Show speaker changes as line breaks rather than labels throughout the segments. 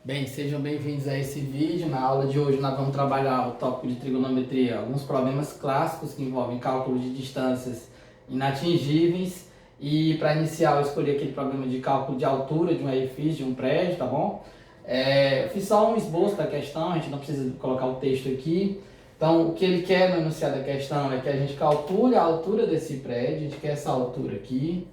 Bem, sejam bem-vindos a esse vídeo. Na aula de hoje nós vamos trabalhar o tópico de trigonometria, alguns problemas clássicos que envolvem cálculo de distâncias inatingíveis. E para iniciar eu escolhi aquele problema de cálculo de altura de um edifício, de um prédio, tá bom? Eu fiz só um esboço da questão, a gente não precisa colocar o texto aqui. Então, o que ele quer no enunciado da questão é que a gente calcule a altura desse prédio, a gente quer essa altura aqui.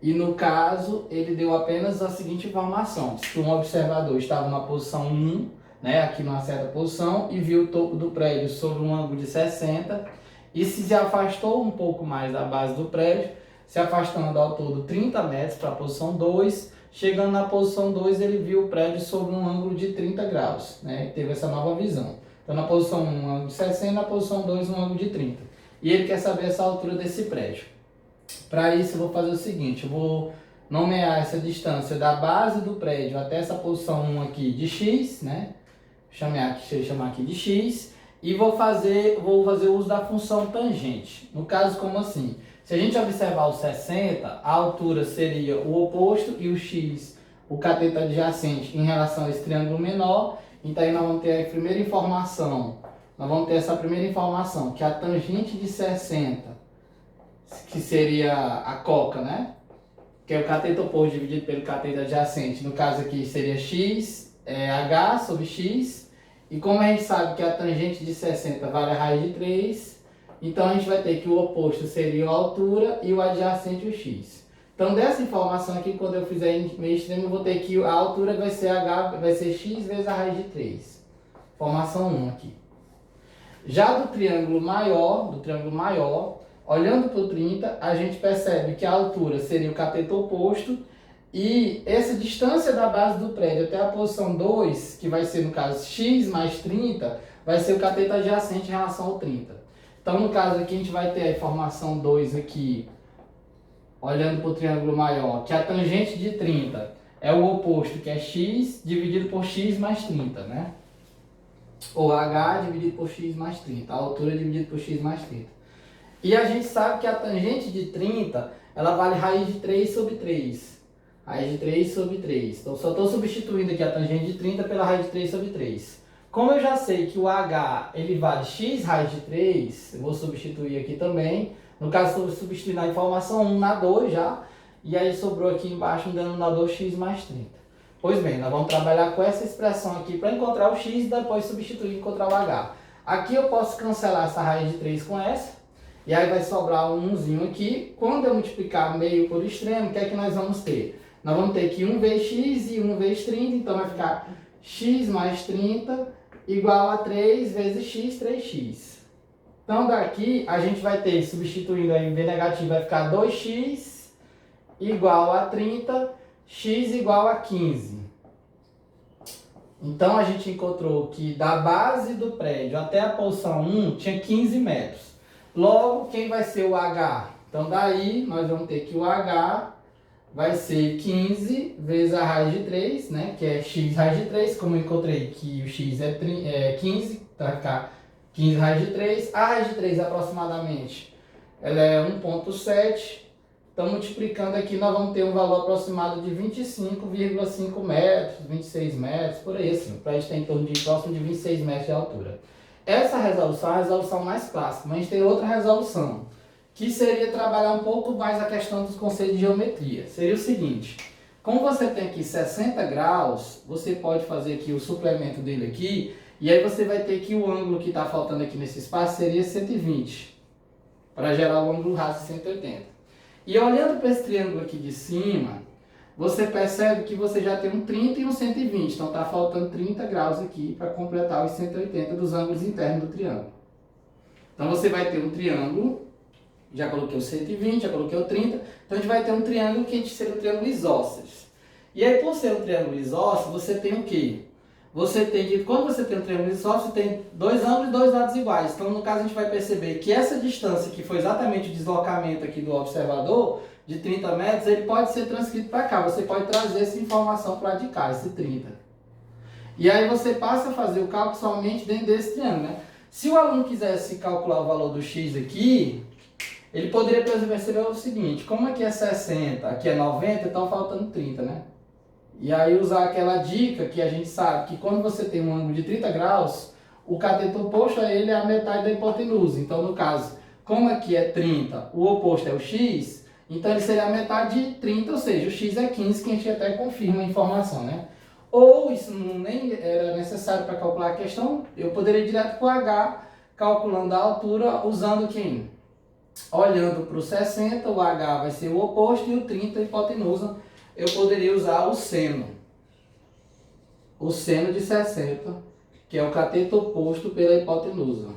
E no caso, ele deu apenas a seguinte informação: que um observador estava na posição 1, né, aqui numa certa posição, e viu o topo do prédio sob um ângulo de 60, e se afastou um pouco mais da base do prédio, se afastando ao todo 30 metros para a posição 2, chegando na posição 2 ele viu o prédio sob um ângulo de 30 graus, né, e teve essa nova visão. Então na posição 1 um ângulo de 60, na posição 2 um ângulo de 30. E ele quer saber essa altura desse prédio. Para isso eu vou fazer o seguinte: eu vou nomear essa distância da base do prédio até essa posição 1 aqui de x, né? Chamar aqui de x, e vou fazer o uso da função tangente. No caso, como assim? Se a gente observar o 60, a altura seria o oposto e o x, o cateto adjacente em relação a esse triângulo menor. Então aí nós vamos ter a primeira informação. Nós vamos ter essa primeira informação, que a tangente de 60, que seria a coca, né? Que é o cateto oposto dividido pelo cateto adjacente. No caso aqui seria x, h sobre x. E como a gente sabe que a tangente de 60 vale a raiz de 3, então a gente vai ter que o oposto seria a altura e o adjacente o x. Então dessa informação aqui, quando eu fizer em meio extremo, eu vou ter que a altura vai ser x vezes a raiz de 3. Informação 1 aqui. Já do triângulo maior, olhando para o 30, a gente percebe que a altura seria o cateto oposto e essa distância da base do prédio até a posição 2, que vai ser, no caso, x mais 30, vai ser o cateto adjacente em relação ao 30. Então, no caso aqui, a gente vai ter a informação 2 aqui, olhando para o triângulo maior, que a tangente de 30 é o oposto, que é x dividido por x mais 30, né? Ou h dividido por x mais 30, a altura dividido por x mais 30. E a gente sabe que a tangente de 30, ela vale raiz de 3 sobre 3. Raiz de 3 sobre 3. Então, só estou substituindo aqui a tangente de 30 pela raiz de 3 sobre 3. Como eu já sei que o h, ele vale x raiz de 3, eu vou substituir aqui também. No caso, estou substituindo a informação 1 na 2 já. E aí sobrou aqui embaixo um denominador x mais 30. Pois bem, nós vamos trabalhar com essa expressão aqui para encontrar o x e depois substituir e encontrar o h. Aqui eu posso cancelar essa raiz de 3 com essa. E aí vai sobrar um 1zinho aqui. Quando eu multiplicar meio por extremo, o que é que nós vamos ter? Nós vamos ter que 1 vezes x e 1 vezes 30. Então vai ficar x mais 30 igual a 3 vezes x, 3x. Então daqui a gente vai ter, substituindo aí o v negativo, vai ficar 2x igual a 30, x igual a 15. Então a gente encontrou que da base do prédio até a posição 1 tinha 15 metros. Logo, quem vai ser o h? Então daí nós vamos ter que o h vai ser 15 vezes a raiz de 3, né? Que é x raiz de 3, como eu encontrei que o x é 15, então vai ficar 15 raiz de 3. A raiz de 3 aproximadamente, ela é 1,7. Então multiplicando aqui nós vamos ter um valor aproximado de 25,5 metros, 26 metros, por aí assim. O prédio tem em torno de próximo de 26 metros de altura. Essa resolução é a resolução mais clássica, mas a gente tem outra resolução, que seria trabalhar um pouco mais a questão dos conceitos de geometria. Seria o seguinte: como você tem aqui 60 graus, você pode fazer aqui o suplemento dele aqui, e aí você vai ter que o ângulo que está faltando aqui nesse espaço seria 120, para gerar o ângulo raso de 180. E olhando para esse triângulo aqui de cima, você percebe que você já tem um 30 e um 120, então está faltando 30 graus aqui para completar os 180 dos ângulos internos do triângulo. Então você vai ter um triângulo, já coloquei o 120, já coloquei o 30, então a gente vai ter um triângulo que a gente seria um triângulo isósceles. E aí, por ser um triângulo isósceles, você tem o quê? Você tem que, quando você tem um triângulo isósceles, você tem dois ângulos e dois lados iguais. Então, no caso, a gente vai perceber que essa distância, que foi exatamente o deslocamento aqui do observador, de 30 metros, ele pode ser transcrito para cá. Você pode trazer essa informação para o lado de cá, esse 30. E aí você passa a fazer o cálculo somente dentro desse triângulo, né? Se o aluno quisesse calcular o valor do x aqui, ele poderia perceber o seguinte: como aqui é 60, aqui é 90, então faltando 30, né? E aí usar aquela dica que a gente sabe que quando você tem um ângulo de 30 graus, o cateto oposto a ele é a metade da hipotenusa. Então, no caso, como aqui é 30, o oposto é o x, então ele seria a metade de 30, ou seja, o x é 15, que a gente até confirma a informação, né? Ou isso nem era necessário para calcular a questão, eu poderia ir direto para o h, calculando a altura, usando quem? Olhando para o 60, o h vai ser o oposto e o 30 a hipotenusa. Eu poderia usar o seno de 60, que é o cateto oposto pela hipotenusa.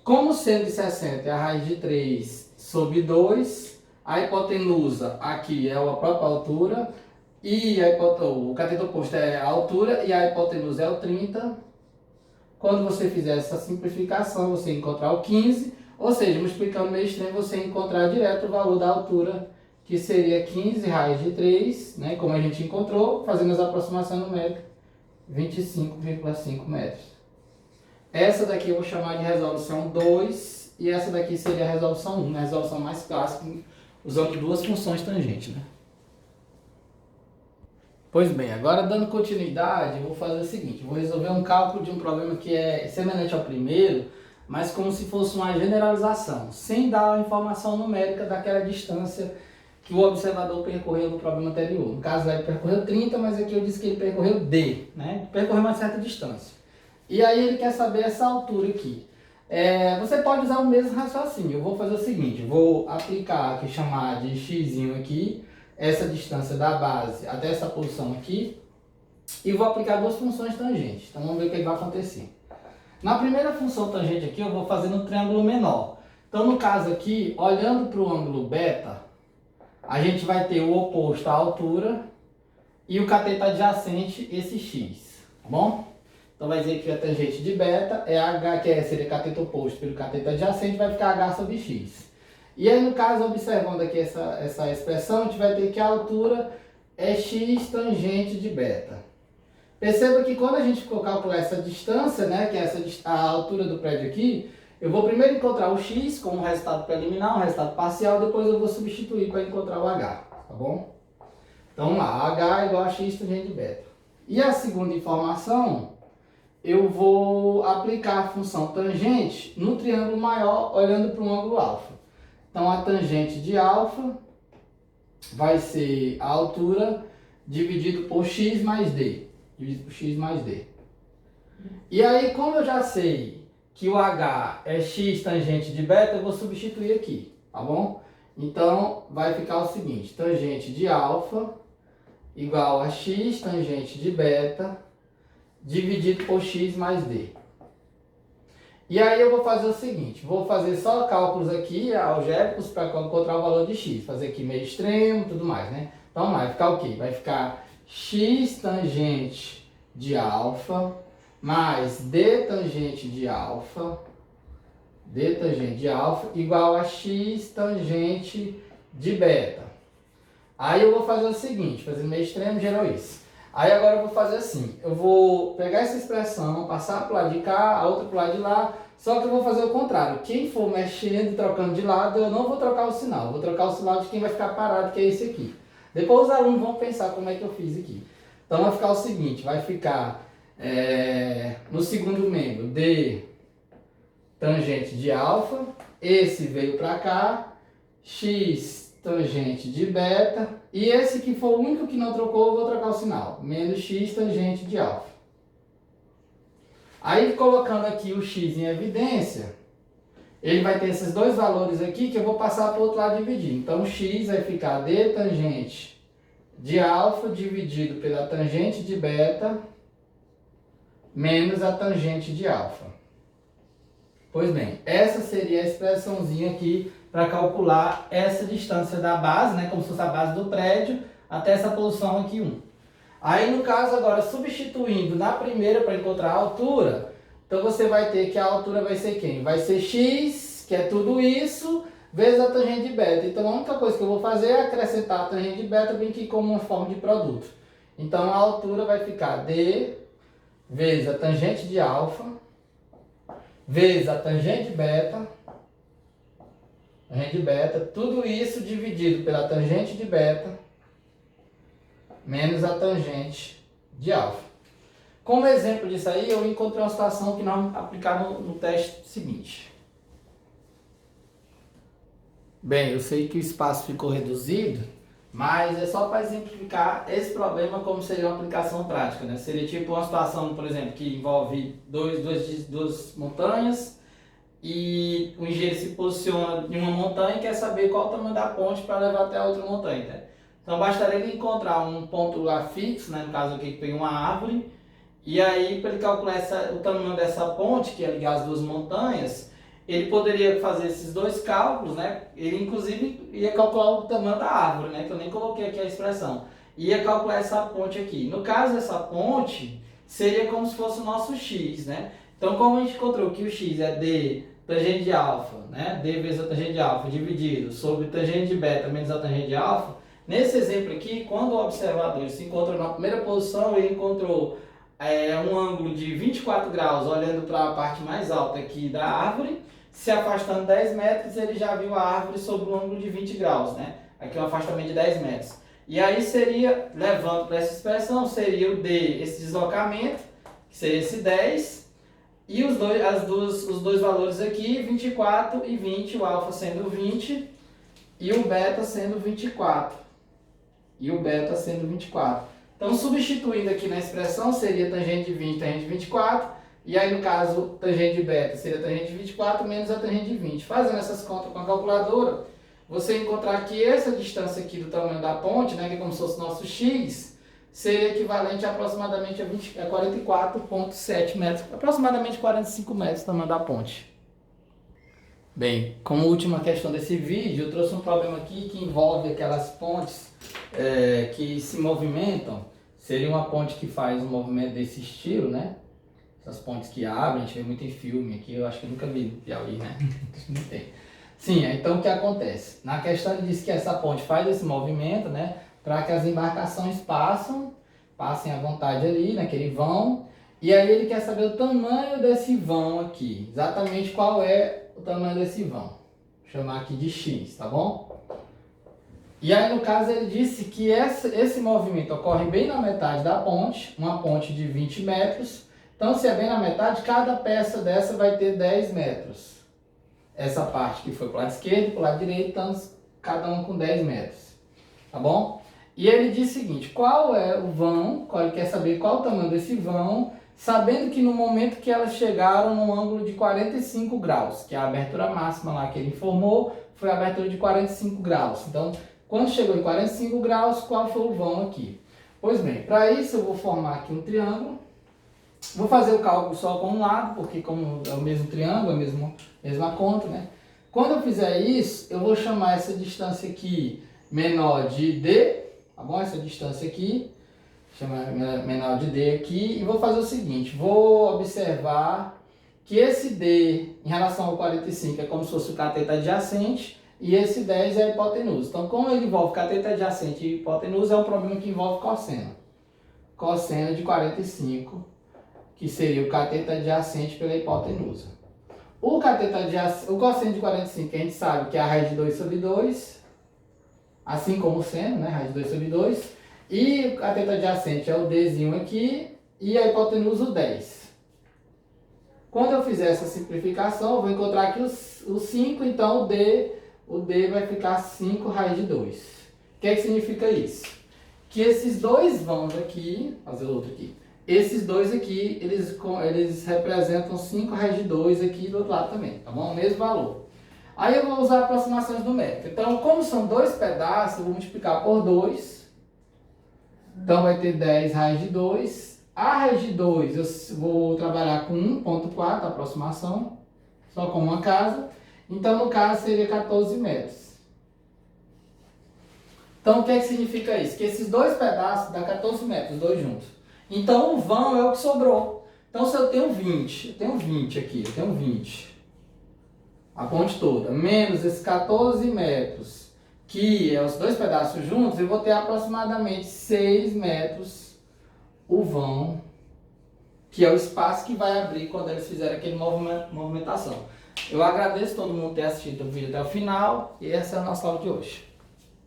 Como o seno de 60 é a raiz de 3 sobre 2, a hipotenusa aqui é a própria altura, e o cateto oposto é a altura e a hipotenusa é o 30. Quando você fizer essa simplificação, você encontrar o 15, ou seja, multiplicando o meio extremo, você encontrar direto o valor da altura, que seria 15 raiz de 3, né, como a gente encontrou, fazendo as aproximações numéricas, 25,5 metros. Essa daqui eu vou chamar de resolução 2, e essa daqui seria a resolução 1, a resolução mais clássica, usando duas funções tangentes, né? Pois bem, agora dando continuidade, eu vou fazer o seguinte, vou resolver um cálculo de um problema que é semelhante ao primeiro, mas como se fosse uma generalização, sem dar a informação numérica daquela distância que o observador percorreu no problema anterior. No caso, ele percorreu 30, mas aqui eu disse que ele percorreu D, né? Percorreu uma certa distância. E aí ele quer saber essa altura aqui. Você pode usar o mesmo raciocínio. Eu vou fazer o seguinte, vou aplicar aqui, chamar de x aqui, essa distância da base até essa posição aqui, e vou aplicar duas funções tangentes. Então vamos ver o que vai acontecer. Na primeira função tangente aqui, eu vou fazer no triângulo menor. Então no caso aqui, olhando para o ângulo beta, a gente vai ter o oposto à altura e o cateto adjacente, esse x, tá bom? Então vai dizer que a tangente de beta é h, que seria cateto oposto pelo cateto adjacente, vai ficar h sobre x. E aí no caso, observando aqui essa expressão, a gente vai ter que a altura é x tangente de beta. Perceba que quando a gente for calcular essa distância, né, que é a altura do prédio aqui, eu vou primeiro encontrar o x como resultado preliminar, um resultado parcial, depois eu vou substituir para encontrar o h, tá bom? Então vamos lá, h é igual a x tangente de beta. E a segunda informação, eu vou aplicar a função tangente no triângulo maior, olhando para um ângulo alfa. Então a tangente de alfa vai ser a altura dividido por x mais d. Dividido por x mais d. E aí, como eu já sei que o h é x tangente de beta, eu vou substituir aqui, tá bom? Então vai ficar o seguinte, tangente de alfa igual a x tangente de beta dividido por x mais d. E aí eu vou fazer o seguinte, vou fazer só cálculos aqui, algébricos, para encontrar o valor de x. Fazer aqui meio extremo e tudo mais, né? Então vai ficar o quê? Vai ficar x tangente de alfa mais d tangente de alfa igual a x tangente de beta. Aí eu vou fazer o seguinte, fazer meio extremo, gerou isso. Aí agora eu vou fazer assim, eu vou pegar essa expressão, passar para o lado de cá, a outra para o lado de lá, só que eu vou fazer o contrário. Quem for mexendo, trocando de lado, eu não vou trocar o sinal, vou trocar o sinal de quem vai ficar parado, que é esse aqui. Depois os alunos vão pensar como é que eu fiz aqui. Então vai ficar o seguinte, vai ficar no segundo membro, d tangente de alfa, esse veio para cá, x tangente de beta, e esse que for o único que não trocou, eu vou trocar o sinal, menos x tangente de alfa. Aí, colocando aqui o x em evidência, ele vai ter esses dois valores aqui que eu vou passar para o outro lado dividir. Então, o x vai ficar d tangente de alfa dividido pela tangente de beta menos a tangente de alfa. Pois bem, essa seria a expressãozinha aqui para calcular essa distância da base, né, como se fosse a base do prédio, até essa posição aqui 1. Aí, no caso, agora, substituindo na primeira para encontrar a altura, então você vai ter que a altura vai ser quem? Vai ser x, que é tudo isso, vezes a tangente de beta. Então, a única coisa que eu vou fazer é acrescentar a tangente de beta bem aqui como uma forma de produto. Então, a altura vai ficar d vezes a tangente de alfa, vezes a tangente de beta, tudo isso dividido pela tangente de beta, menos a tangente de alfa. Como exemplo disso aí, eu encontrei uma situação que nós vamos aplicar no teste seguinte. Bem, eu sei que o espaço ficou reduzido, mas é só para exemplificar esse problema como seria uma aplicação prática, né? Seria tipo uma situação, por exemplo, que envolve duas montanhas e o engenheiro se posiciona em uma montanha e quer saber qual o tamanho da ponte para levar até a outra montanha, né? Então bastaria ele encontrar um ponto lá fixo, né? No caso aqui que tem uma árvore, e aí para ele calcular o tamanho dessa ponte, que é ligar as duas montanhas, ele poderia fazer esses dois cálculos, né? Ele inclusive ia calcular o tamanho da árvore, né? Que eu nem coloquei aqui a expressão. Ia calcular essa ponte aqui. No caso, essa ponte seria como se fosse o nosso x, né? Então, como a gente encontrou que o x é d tangente de alfa, né? D vezes a tangente de alfa dividido sobre tangente de beta menos a tangente de alfa, nesse exemplo aqui, quando o observador se encontra na primeira posição, ele encontrou um ângulo de 24 graus olhando para a parte mais alta aqui da árvore. Se afastando 10 metros, ele já viu a árvore sob um ângulo de 20 graus, né? Aqui é um afastamento de 10 metros. E aí seria, levando para essa expressão, seria o D, esse deslocamento, que seria esse 10, e os dois valores aqui, 24 e 20, o alfa sendo 20 e o beta sendo 24. Então, substituindo aqui na expressão, seria tangente de 20, tangente de 24, e aí no caso, tangente de beta seria tangente de 24 menos a tangente de 20. Fazendo essas contas com a calculadora, você encontrar que essa distância aqui do tamanho da ponte, né, que é como se fosse nosso x, seria equivalente a aproximadamente a 44,7 metros, aproximadamente 45 metros o tamanho da ponte. Bem, como última questão desse vídeo, eu trouxe um problema aqui que envolve aquelas pontes que se movimentam. Seria uma ponte que faz um movimento desse estilo, né? Essas pontes que abrem, a gente vê muito em filme aqui, eu acho que nunca vi no Piauí, né? Não tem. Sim, então o que acontece? Na questão ele diz que essa ponte faz esse movimento, né? Para que as embarcações passem à vontade ali, naquele vão. E aí ele quer saber o tamanho desse vão aqui. Exatamente qual é o tamanho desse vão. Vou chamar aqui de x, tá bom? E aí no caso ele disse que esse movimento ocorre bem na metade da ponte, uma ponte de 20 metros. Então, se é bem na metade, cada peça dessa vai ter 10 metros. Essa parte que foi para o lado esquerdo e para o lado direito, então, cada um com 10 metros. Tá bom? E ele diz o seguinte, qual é o vão, ele quer saber qual o tamanho desse vão, sabendo que no momento que elas chegaram no ângulo de 45 graus, que é a abertura máxima lá que ele informou, foi a abertura de 45 graus. Então, quando chegou em 45 graus, qual foi o vão aqui? Pois bem, para isso eu vou formar aqui um triângulo. Vou fazer o cálculo só com um lado, porque como é o mesmo triângulo, é a mesma conta, né? Quando eu fizer isso, eu vou chamar essa distância aqui menor de D, tá bom? Essa distância aqui, chamar menor de D aqui, e vou fazer o seguinte, vou observar que esse D em relação ao 45 é como se fosse o cateto adjacente, e esse 10 é a hipotenusa. Então, como ele envolve cateto adjacente e hipotenusa, é um problema que envolve cosseno. Cosseno de 45, que seria o cateto adjacente pela hipotenusa. O cosseno de 45, a gente sabe que é a raiz de 2 sobre 2, assim como o seno, né? Raiz de 2 sobre 2. E o cateto adjacente é o Dzinho aqui, e a hipotenusa o 10. Quando eu fizer essa simplificação, eu vou encontrar aqui o 5, então o D vai ficar 5 raiz de 2. O que significa isso? Que esses dois vãos aqui, vou fazer outro aqui, esses dois aqui, eles representam 5 raiz de 2 aqui do outro lado também, tá bom? O mesmo valor. Aí eu vou usar aproximações numéricas. Então, como são dois pedaços, eu vou multiplicar por 2. Então, vai ter 10 raiz de 2. A raiz de 2, eu vou trabalhar com 1,4, aproximação, só com uma casa. Então, no caso, seria 14 metros. Então, o que significa isso? Que esses dois pedaços dá 14 metros, dois juntos. Então, o vão é o que sobrou. Então, se eu tenho 20, eu tenho 20 aqui, eu tenho 20. A ponte toda, menos esses 14 metros, que é os dois pedaços juntos, eu vou ter aproximadamente 6 metros o vão, que é o espaço que vai abrir quando eles fizerem aquele movimentação. Eu agradeço todo mundo ter assistido o vídeo até o final, e essa é a nossa aula de hoje.